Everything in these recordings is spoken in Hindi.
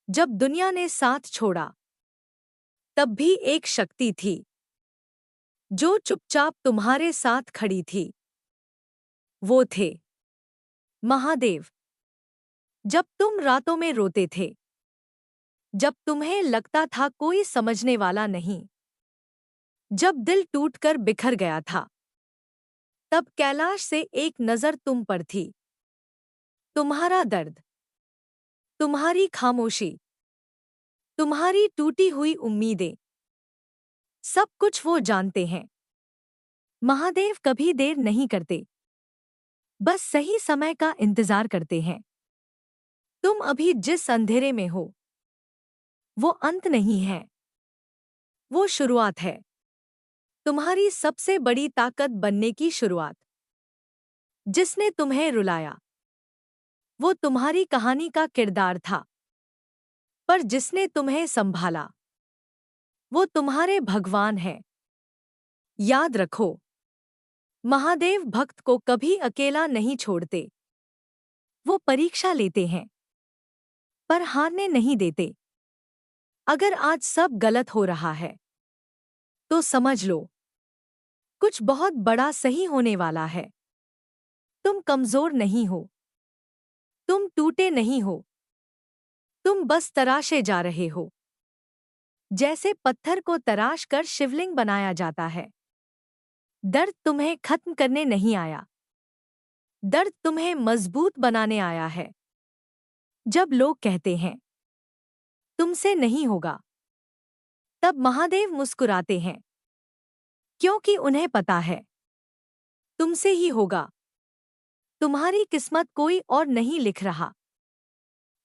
जब दुनिया ने साथ छोड़ा, तब भी एक शक्ति थी जो चुपचाप तुम्हारे साथ खड़ी थी। वो थे महादेव। जब तुम रातों में रोते थे, जब तुम्हें लगता था कोई समझने वाला नहीं, जब दिल टूटकर बिखर गया था, तब कैलाश से एक नजर तुम पर थी। तुम्हारा दर्द, तुम्हारी खामोशी, तुम्हारी टूटी हुई उम्मीदें, सब कुछ वो जानते हैं। महादेव कभी देर नहीं करते, बस सही समय का इंतजार करते हैं। तुम अभी जिस अंधेरे में हो, वो अंत नहीं है, वो शुरुआत है। तुम्हारी सबसे बड़ी ताकत बनने की शुरुआत। जिसने तुम्हें रुलाया, वो तुम्हारी कहानी का किरदार था, पर जिसने तुम्हें संभाला, वो तुम्हारे भगवान है। याद रखो, महादेव भक्त को कभी अकेला नहीं छोड़ते। वो परीक्षा लेते हैं, पर हारने नहीं देते। अगर आज सब गलत हो रहा है, तो समझ लो, कुछ बहुत बड़ा सही होने वाला है। तुम कमजोर नहीं हो, तुम टूटे नहीं हो, तुम बस तराशे जा रहे हो। जैसे पत्थर को तराश कर शिवलिंग बनाया जाता है। दर्द तुम्हें खत्म करने नहीं आया, दर्द तुम्हें मजबूत बनाने आया है। जब लोग कहते हैं तुमसे नहीं होगा, तब महादेव मुस्कुराते हैं, क्योंकि उन्हें पता है तुमसे ही होगा। तुम्हारी किस्मत कोई और नहीं लिख रहा,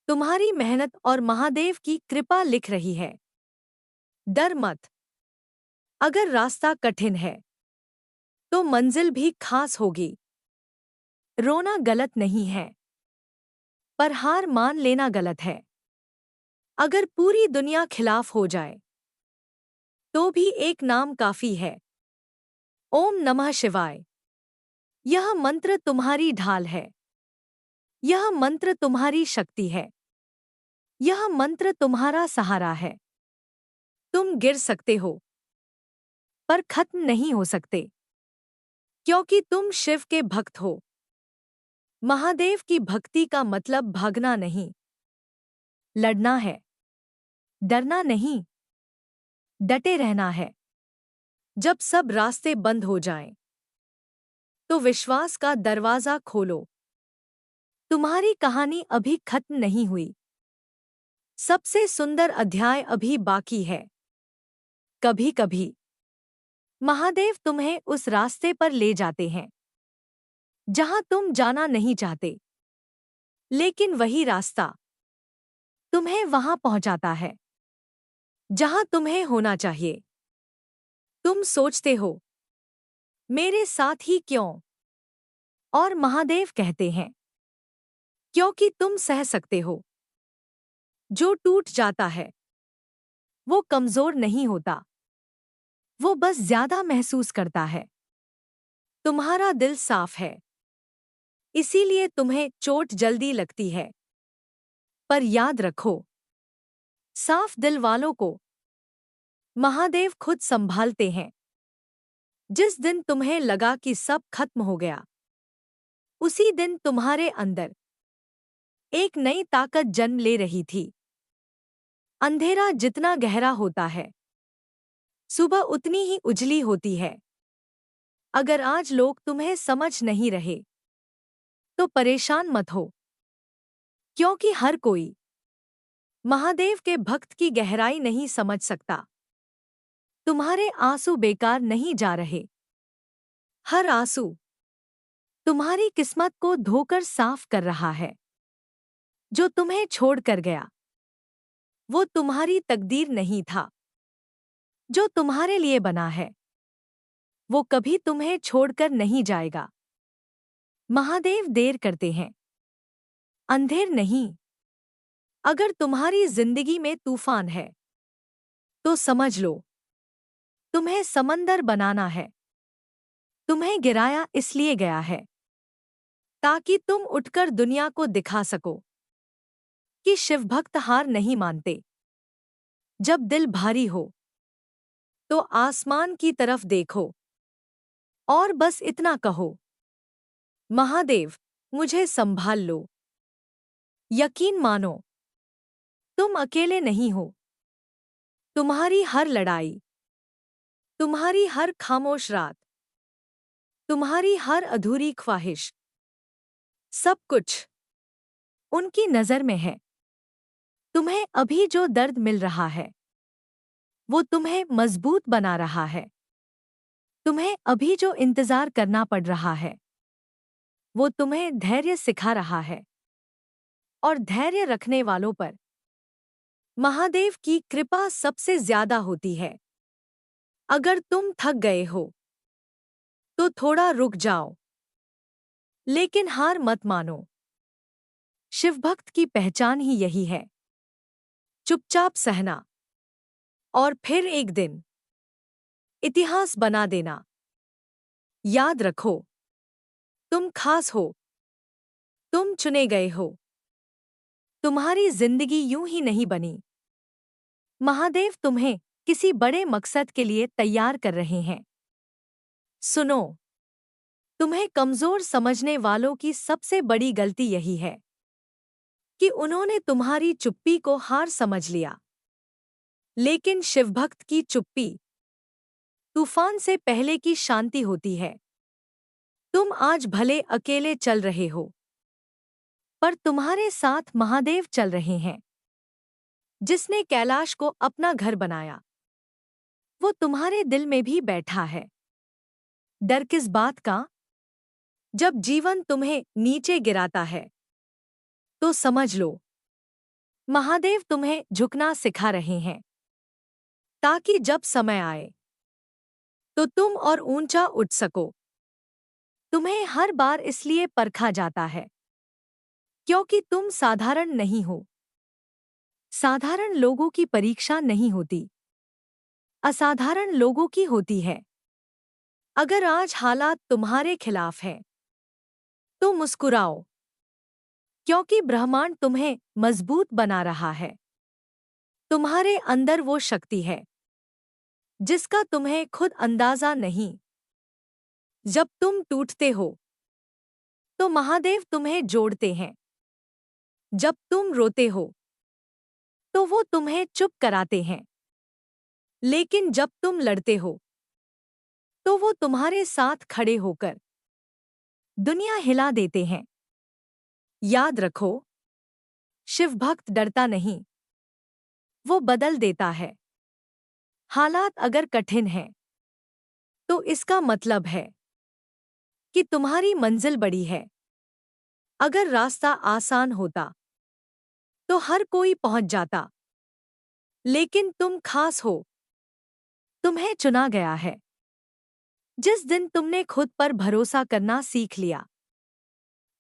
तुम्हारी मेहनत और महादेव की कृपा लिख रही है। डर मत। अगर रास्ता कठिन है, तो मंजिल भी खास होगी। रोना गलत नहीं है, पर हार मान लेना गलत है। अगर पूरी दुनिया खिलाफ हो जाए, तो भी एक नाम काफी है। ओम नमः शिवाय। यह मंत्र तुम्हारी ढाल है, यह मंत्र तुम्हारी शक्ति है, यह मंत्र तुम्हारा सहारा है। तुम गिर सकते हो, पर खत्म नहीं हो सकते, क्योंकि तुम शिव के भक्त हो। महादेव की भक्ति का मतलब भागना नहीं, लड़ना है। डरना नहीं, डटे रहना है। जब सब रास्ते बंद हो जाएं, तो विश्वास का दरवाजा खोलो। तुम्हारी कहानी अभी खत्म नहीं हुई, सबसे सुंदर अध्याय अभी बाकी है। कभी कभी महादेव तुम्हें उस रास्ते पर ले जाते हैं जहां तुम जाना नहीं चाहते, लेकिन वही रास्ता तुम्हें वहां पहुंचाता है जहां तुम्हें होना चाहिए। तुम सोचते हो, मेरे साथ ही क्यों? और महादेव कहते हैं, क्योंकि तुम सह सकते हो। जो टूट जाता है, वो कमजोर नहीं होता, वो बस ज्यादा महसूस करता है। तुम्हारा दिल साफ है, इसीलिए तुम्हें चोट जल्दी लगती है। पर याद रखो, साफ दिल वालों को महादेव खुद संभालते हैं। जिस दिन तुम्हें लगा कि सब खत्म हो गया, उसी दिन तुम्हारे अंदर एक नई ताकत जन्म ले रही थी। अंधेरा जितना गहरा होता है, सुबह उतनी ही उजली होती है। अगर आज लोग तुम्हें समझ नहीं रहे, तो परेशान मत हो, क्योंकि हर कोई महादेव के भक्त की गहराई नहीं समझ सकता। तुम्हारे आंसू बेकार नहीं जा रहे। हर आंसू तुम्हारी किस्मत को धोकर साफ कर रहा है। जो तुम्हें छोड़कर गया, वो तुम्हारी तकदीर नहीं था। जो तुम्हारे लिए बना है, वो कभी तुम्हें छोड़कर नहीं जाएगा। महादेव देर करते हैं, अंधेर नहीं। अगर तुम्हारी जिंदगी में तूफान है, तो समझ लो, तुम्हें समंदर बनाना है। तुम्हें गिराया इसलिए गया है, ताकि तुम उठकर दुनिया को दिखा सको। कि शिवभक्त हार नहीं मानते। जब दिल भारी हो तो आसमान की तरफ देखो और बस इतना कहो, महादेव, मुझे संभाल लो। यकीन मानो, तुम अकेले नहीं हो। तुम्हारी हर लड़ाई, तुम्हारी हर खामोश रात, तुम्हारी हर अधूरी ख्वाहिश, सब कुछ उनकी नजर में है। तुम्हें अभी जो दर्द मिल रहा है वो तुम्हें मजबूत बना रहा है। तुम्हें अभी जो इंतजार करना पड़ रहा है वो तुम्हें धैर्य सिखा रहा है। और धैर्य रखने वालों पर महादेव की कृपा सबसे ज्यादा होती है। अगर तुम थक गए हो तो थोड़ा रुक जाओ, लेकिन हार मत मानो। शिवभक्त की पहचान ही यही है, चुपचाप सहना और फिर एक दिन इतिहास बना देना। याद रखो, तुम खास हो, तुम चुने गए हो। तुम्हारी जिंदगी यूं ही नहीं बनी। महादेव तुम्हें किसी बड़े मकसद के लिए तैयार कर रहे हैं। सुनो, तुम्हें कमजोर समझने वालों की सबसे बड़ी गलती यही है कि उन्होंने तुम्हारी चुप्पी को हार समझ लिया। लेकिन शिवभक्त की चुप्पी तूफान से पहले की शांति होती है। तुम आज भले अकेले चल रहे हो, पर तुम्हारे साथ महादेव चल रहे हैं। जिसने कैलाश को अपना घर बनाया वो तुम्हारे दिल में भी बैठा है। डर किस बात का? जब जीवन तुम्हें नीचे गिराता है तो समझ लो, महादेव तुम्हें झुकना सिखा रहे हैं, ताकि जब समय आए तो तुम और ऊंचा उठ सको। तुम्हें हर बार इसलिए परखा जाता है क्योंकि तुम साधारण नहीं हो। साधारण लोगों की परीक्षा नहीं होती, असाधारण लोगों की होती है। अगर आज हालात तुम्हारे खिलाफ हैं तो मुस्कुराओ, क्योंकि ब्रह्मांड तुम्हें मजबूत बना रहा है। तुम्हारे अंदर वो शक्ति है जिसका तुम्हें खुद अंदाजा नहीं। जब तुम टूटते हो तो महादेव तुम्हें जोड़ते हैं। जब तुम रोते हो तो वो तुम्हें चुप कराते हैं। लेकिन जब तुम लड़ते हो तो वो तुम्हारे साथ खड़े होकर दुनिया हिला देते हैं। याद रखो, शिवभक्त डरता नहीं, वो बदल देता है। हालात अगर कठिन हैं तो इसका मतलब है कि तुम्हारी मंजिल बड़ी है। अगर रास्ता आसान होता तो हर कोई पहुंच जाता, लेकिन तुम खास हो, तुम्हें चुना गया है। जिस दिन तुमने खुद पर भरोसा करना सीख लिया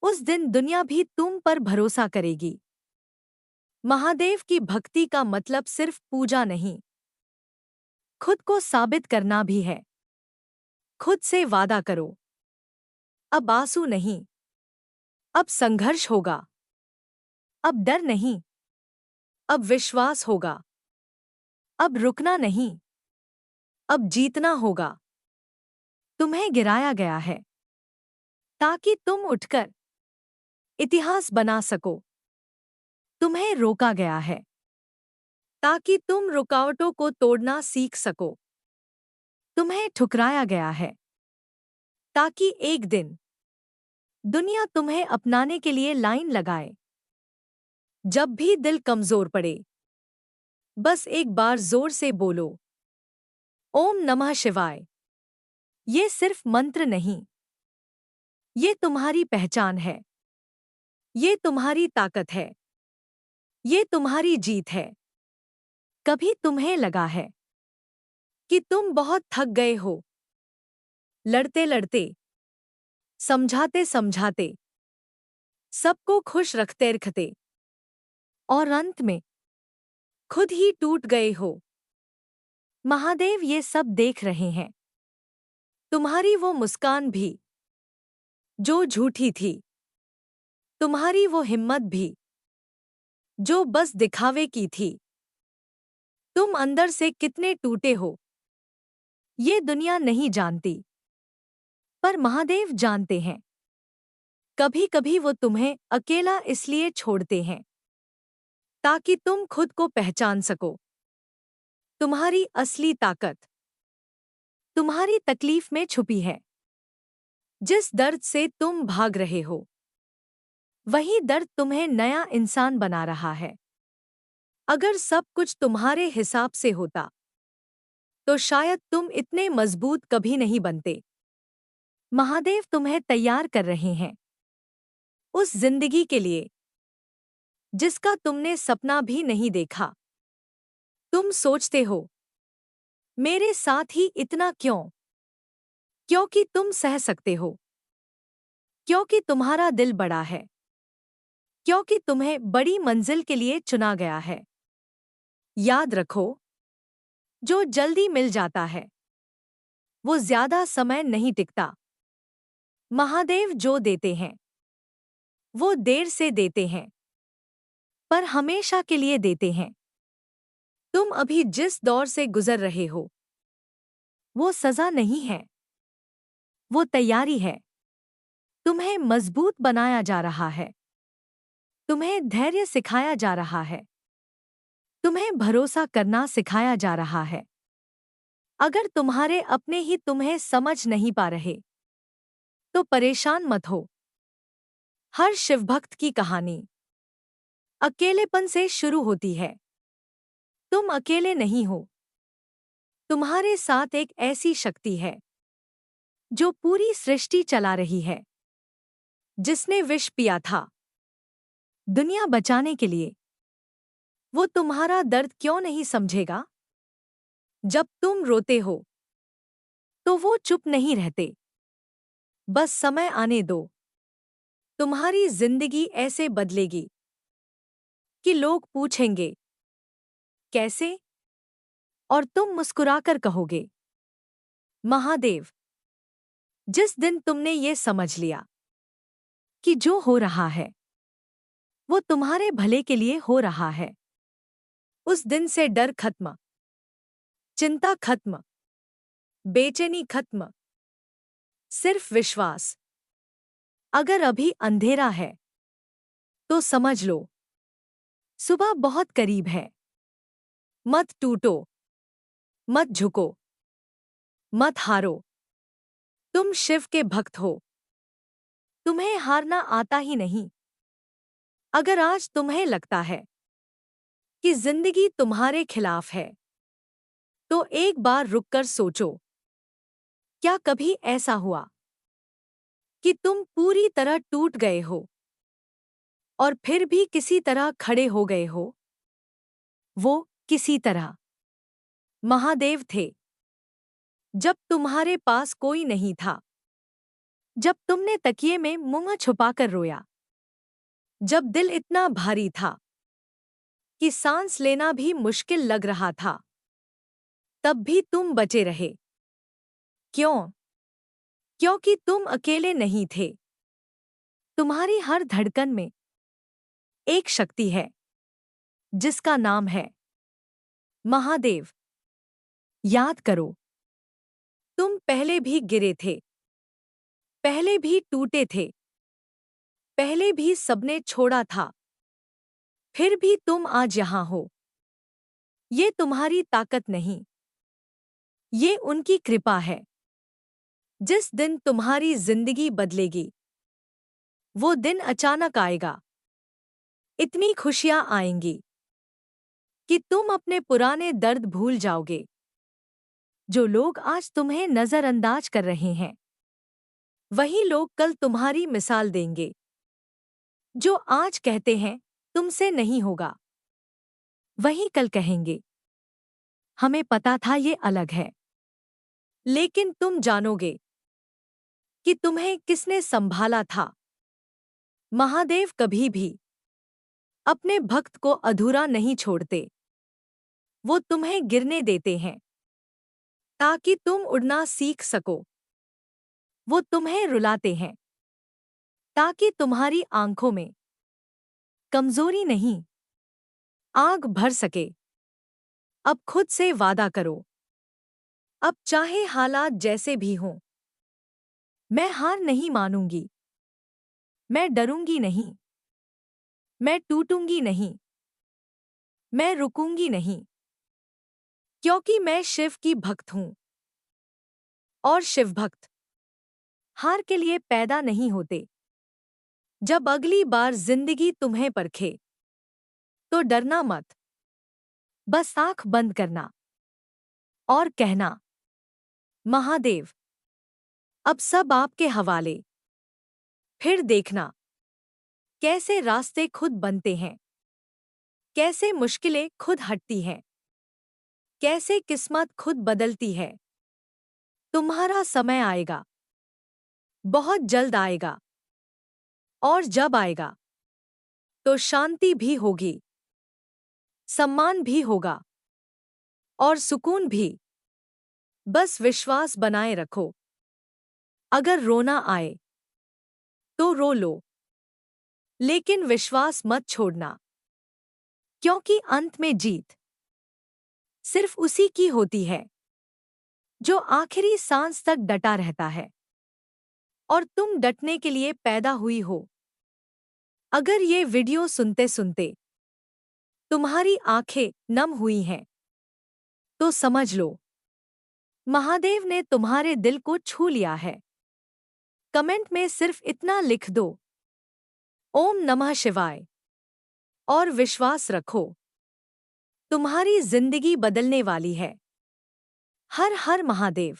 उस दिन दुनिया भी तुम पर भरोसा करेगी। महादेव की भक्ति का मतलब सिर्फ पूजा नहीं, खुद को साबित करना भी है। खुद से वादा करो, अब आंसू नहीं, अब संघर्ष होगा। अब डर नहीं, अब विश्वास होगा। अब रुकना नहीं, अब जीतना होगा। तुम्हें गिराया गया है ताकि तुम उठकर इतिहास बना सको। तुम्हें रोका गया है ताकि तुम रुकावटों को तोड़ना सीख सको। तुम्हें ठुकराया गया है ताकि एक दिन दुनिया तुम्हें अपनाने के लिए लाइन लगाए। जब भी दिल कमजोर पड़े, बस एक बार जोर से बोलो, ओम नमः शिवाय। ये सिर्फ मंत्र नहीं, ये तुम्हारी पहचान है। ये तुम्हारी ताकत है। ये तुम्हारी जीत है। कभी तुम्हें लगा है कि तुम बहुत थक गए हो, लड़ते लड़ते, समझाते समझाते, सबको खुश रखते रखते, और अंत में खुद ही टूट गए हो। महादेव ये सब देख रहे हैं। तुम्हारी वो मुस्कान भी जो झूठी थी, तुम्हारी वो हिम्मत भी जो बस दिखावे की थी। तुम अंदर से कितने टूटे हो ये दुनिया नहीं जानती, पर महादेव जानते हैं। कभी कभी वो तुम्हें अकेला इसलिए छोड़ते हैं ताकि तुम खुद को पहचान सको। तुम्हारी असली ताकत तुम्हारी तकलीफ में छुपी है। जिस दर्द से तुम भाग रहे हो, वही दर्द तुम्हें नया इंसान बना रहा है। अगर सब कुछ तुम्हारे हिसाब से होता, तो शायद तुम इतने मजबूत कभी नहीं बनते। महादेव तुम्हें तैयार कर रहे हैं उस जिंदगी के लिए जिसका तुमने सपना भी नहीं देखा। तुम सोचते हो, मेरे साथ ही इतना क्यों? क्योंकि तुम सह सकते हो, क्योंकि तुम्हारा दिल बड़ा है, क्योंकि तुम्हें बड़ी मंजिल के लिए चुना गया है। याद रखो, जो जल्दी मिल जाता है वो ज्यादा समय नहीं टिकता। महादेव जो देते हैं वो देर से देते हैं, पर हमेशा के लिए देते हैं। तुम अभी जिस दौर से गुजर रहे हो, वो सजा नहीं है, वो तैयारी है। तुम्हें मजबूत बनाया जा रहा है, तुम्हें धैर्य सिखाया जा रहा है, तुम्हें भरोसा करना सिखाया जा रहा है। अगर तुम्हारे अपने ही तुम्हें समझ नहीं पा रहे, तो परेशान मत हो। हर शिवभक्त की कहानी अकेलेपन से शुरू होती है। तुम अकेले नहीं हो। तुम्हारे साथ एक ऐसी शक्ति है जो पूरी सृष्टि चला रही है, जिसने विष पिया था दुनिया बचाने के लिए। वो तुम्हारा दर्द क्यों नहीं समझेगा? जब तुम रोते हो तो वो चुप नहीं रहते। बस समय आने दो। तुम्हारी जिंदगी ऐसे बदलेगी कि लोग पूछेंगे, कैसे? और तुम मुस्कुराकर कहोगे, महादेव। जिस दिन तुमने ये समझ लिया कि जो हो रहा है वो तुम्हारे भले के लिए हो रहा है, उस दिन से डर खत्म, चिंता खत्म, बेचैनी खत्म, सिर्फ विश्वास। अगर अभी अंधेरा है तो समझ लो, सुबह बहुत करीब है। मत टूटो, मत झुको, मत हारो। तुम शिव के भक्त हो, तुम्हें हारना आता ही नहीं। अगर आज तुम्हें लगता है कि जिंदगी तुम्हारे खिलाफ है, तो एक बार रुककर सोचो, क्या कभी ऐसा हुआ कि तुम पूरी तरह टूट गए हो और फिर भी किसी तरह खड़े हो गए हो? वो किसी तरह महादेव थे। जब तुम्हारे पास कोई नहीं था, जब तुमने तकिए में मुंह छुपाकर रोया, जब दिल इतना भारी था कि सांस लेना भी मुश्किल लग रहा था, तब भी तुम बचे रहे। क्यों? क्योंकि तुम अकेले नहीं थे। तुम्हारी हर धड़कन में एक शक्ति है, जिसका नाम है महादेव। याद करो, तुम पहले भी गिरे थे, पहले भी टूटे थे, पहले भी सबने छोड़ा था, फिर भी तुम आज यहाँ हो। ये तुम्हारी ताकत नहीं, ये उनकी कृपा है। जिस दिन तुम्हारी जिंदगी बदलेगी, वो दिन अचानक आएगा। इतनी खुशियां आएंगी कि तुम अपने पुराने दर्द भूल जाओगे। जो लोग आज तुम्हें नजरअंदाज कर रहे हैं, वही लोग कल तुम्हारी मिसाल देंगे। जो आज कहते हैं तुमसे नहीं होगा, वही कल कहेंगे, हमें पता था ये अलग है। लेकिन तुम जानोगे कि तुम्हें किसने संभाला था। महादेव कभी भी अपने भक्त को अधूरा नहीं छोड़ते। वो तुम्हें गिरने देते हैं ताकि तुम उड़ना सीख सको। वो तुम्हें रुलाते हैं ताकि तुम्हारी आंखों में कमजोरी नहीं, आग भर सके। अब खुद से वादा करो, अब चाहे हालात जैसे भी हों, मैं हार नहीं मानूंगी, मैं डरूंगी नहीं, मैं टूटूंगी नहीं, मैं रुकूंगी नहीं, क्योंकि मैं शिव की भक्त हूं और शिव भक्त हार के लिए पैदा नहीं होते। जब अगली बार जिंदगी तुम्हें परखे, तो डरना मत, बस आंख बंद करना और कहना, महादेव, अब सब आपके हवाले। फिर देखना कैसे रास्ते खुद बनते हैं, कैसे मुश्किलें खुद हटती हैं, कैसे किस्मत खुद बदलती है। तुम्हारा समय आएगा, बहुत जल्द आएगा, और जब आएगा तो शांति भी होगी, सम्मान भी होगा और सुकून भी। बस विश्वास बनाए रखो। अगर रोना आए तो रो लो, लेकिन विश्वास मत छोड़ना, क्योंकि अंत में जीत सिर्फ उसी की होती है जो आखिरी सांस तक डटा रहता है। और तुम डटने के लिए पैदा हुई हो। अगर ये वीडियो सुनते सुनते तुम्हारी आंखें नम हुई हैं, तो समझ लो महादेव ने तुम्हारे दिल को छू लिया है। कमेंट में सिर्फ इतना लिख दो, ओम नमः शिवाय, और विश्वास रखो तुम्हारी जिंदगी बदलने वाली है। हर हर महादेव।